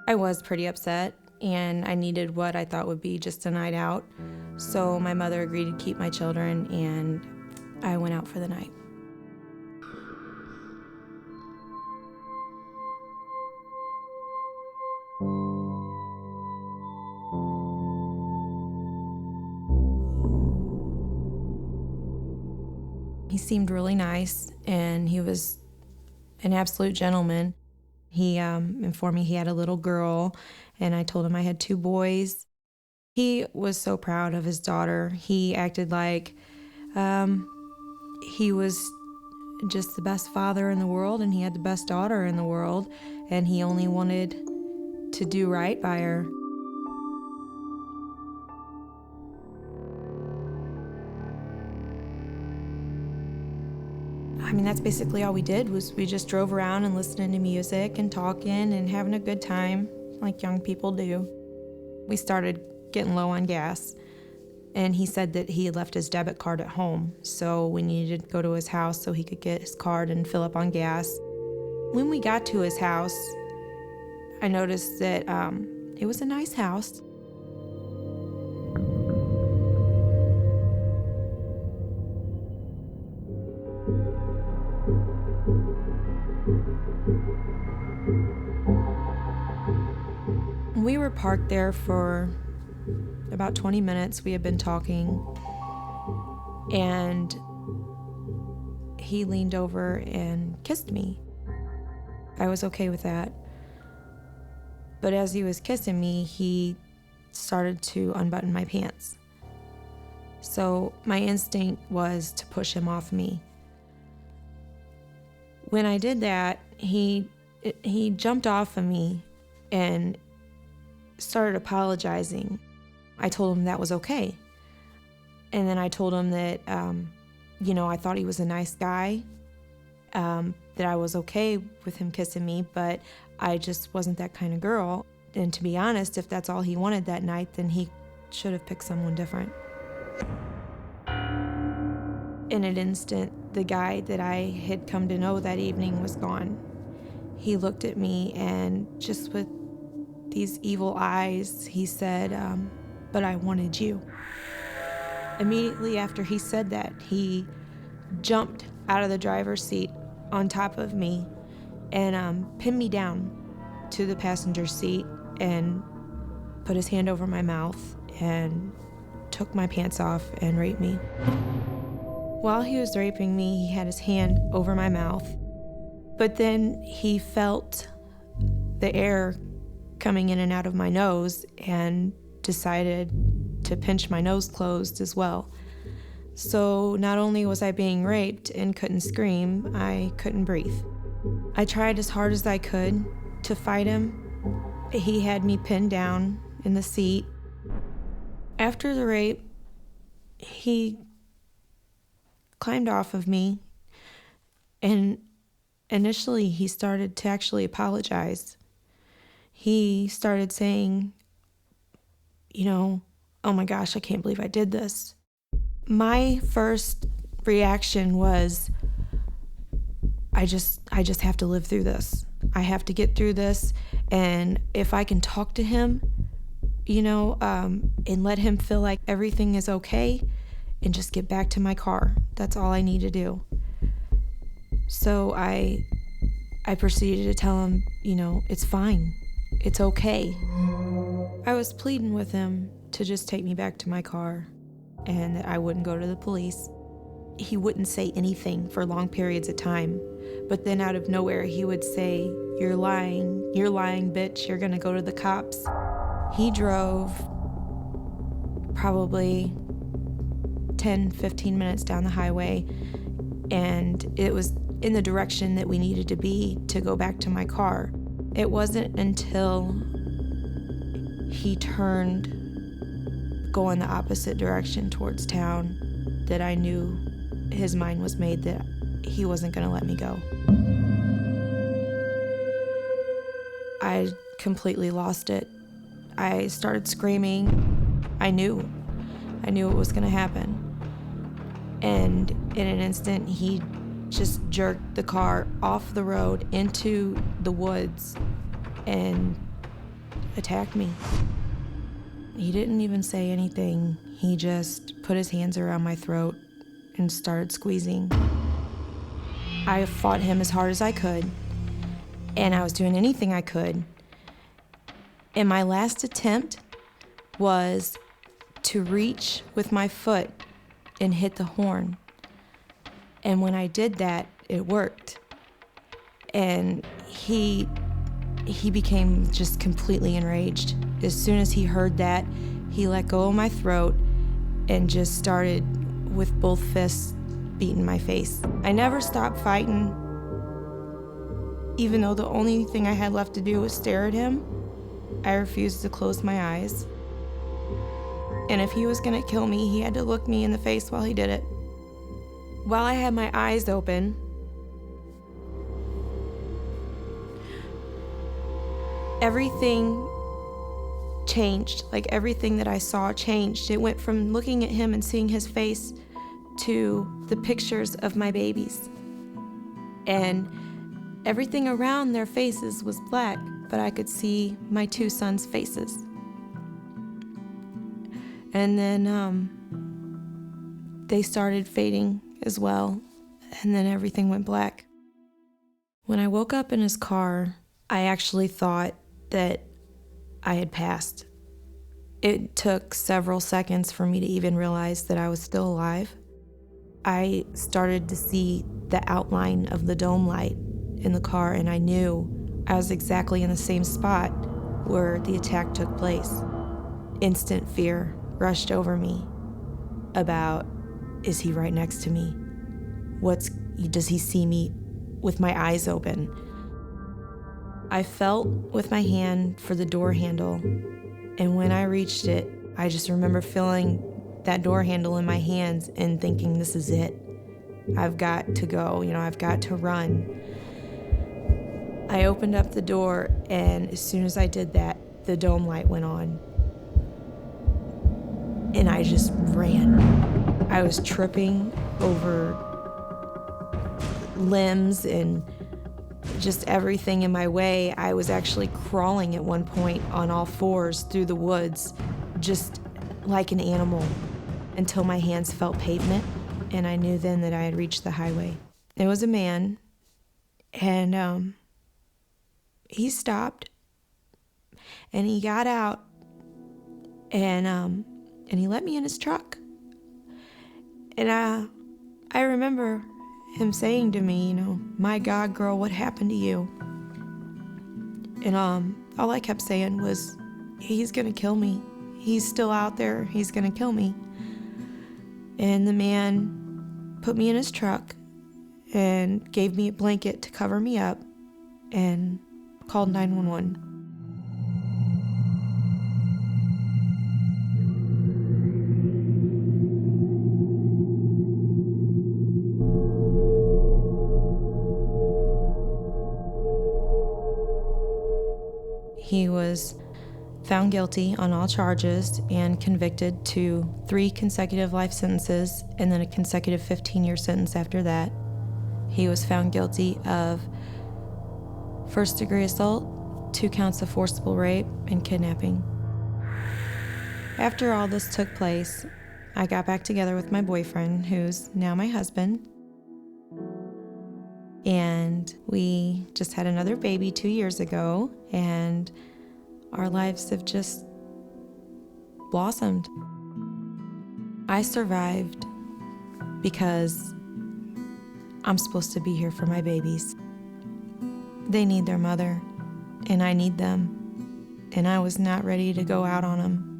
I was pretty upset, and I needed what I thought would be just a night out. So my mother agreed to keep my children, and I went out for the night. He seemed really nice, and he was an absolute gentleman. He informed me he had a little girl, and I told him I had 2 boys. He was so proud of his daughter. He acted like he was just the best father in the world, and he had the best daughter in the world, and he only wanted to do right by her. I mean, that's basically all we did, was we just drove around and listening to music and talking and having a good time, like young people do. We started getting low on gas, and he said that he had left his debit card at home, so we needed to go to his house so he could get his card and fill up on gas. When we got to his house, I noticed that it was a nice house. We were parked there for about 20 minutes. We had been talking, and he leaned over and kissed me. I was okay with that. But as he was kissing me, he started to unbutton my pants. So my instinct was to push him off me. When I did that, he jumped off of me and started apologizing. I told him that was okay. And then I told him that, I thought he was a nice guy, that I was okay with him kissing me, but I just wasn't that kind of girl. And to be honest, if that's all he wanted that night, then he should have picked someone different. In an instant, the guy that I had come to know that evening was gone. He looked at me, and just with these evil eyes, he said, "But I wanted you." Immediately after he said that, he jumped out of the driver's seat on top of me and pinned me down to the passenger seat and put his hand over my mouth and took my pants off and raped me. While he was raping me, he had his hand over my mouth, but then he felt the air coming in and out of my nose and decided to pinch my nose closed as well. So not only was I being raped and couldn't scream, I couldn't breathe. I tried as hard as I could to fight him. He had me pinned down in the seat. After the rape, he climbed off of me, and initially he started to actually apologize. He started saying, "Oh my gosh, I can't believe I did this." My first reaction was, I just have to live through this. I have to get through this, and if I can talk to him, and let him feel like everything is okay, and just get back to my car. That's all I need to do. So I proceeded to tell him, it's fine. It's okay. I was pleading with him to just take me back to my car and that I wouldn't go to the police. He wouldn't say anything for long periods of time, but then out of nowhere he would say, you're lying, bitch, you're gonna go to the cops." He drove probably 10, 15 minutes down the highway, and it was in the direction that we needed to be to go back to my car. It wasn't until he turned, going the opposite direction towards town, that I knew his mind was made that he wasn't gonna let me go. I completely lost it. I started screaming. I knew it was gonna happen. And in an instant, he just jerked the car off the road into the woods and attacked me. He didn't even say anything. He just put his hands around my throat and started squeezing. I fought him as hard as I could, and I was doing anything I could. And my last attempt was to reach with my foot and hit the horn. And when I did that, it worked. And he became just completely enraged. As soon as he heard that, he let go of my throat and just started with both fists beating my face. I never stopped fighting. Even though the only thing I had left to do was stare at him, I refused to close my eyes. And if he was gonna kill me, he had to look me in the face while he did it. While I had my eyes open, everything changed. Like, everything that I saw changed. It went from looking at him and seeing his face to the pictures of my babies. And everything around their faces was black, but I could see my two sons' faces. And then they started fading as well, and then everything went black. When I woke up in his car, I actually thought that I had passed. It took several seconds for me to even realize that I was still alive. I started to see the outline of the dome light in the car, and I knew I was exactly in the same spot where the attack took place. Instant fear rushed over me about, is he right next to me? Does he see me with my eyes open? I felt with my hand for the door handle, and when I reached it, I just remember feeling that door handle in my hands and thinking, this is it. I've got to go, I've got to run. I opened up the door, and as soon as I did that, the dome light went on. And I just ran. I was tripping over limbs and just everything in my way. I was actually crawling at one point on all fours through the woods, just like an animal, until my hands felt pavement, and I knew then that I had reached the highway. It was a man, and he stopped, and he got out, and he let me in his truck. And I remember him saying to me, my God, girl, what happened to you? And all I kept saying was, he's gonna kill me. He's still out there, he's gonna kill me. And the man put me in his truck and gave me a blanket to cover me up and called 911. He was found guilty on all charges and convicted to 3 consecutive life sentences and then a consecutive 15-year sentence after that. He was found guilty of first-degree assault, 2 counts of forcible rape, and kidnapping. After all this took place, I got back together with my boyfriend, who's now my husband, and we just had another baby 2 years ago, and our lives have just blossomed. I survived because I'm supposed to be here for my babies. They need their mother, and I need them, and I was not ready to go out on them.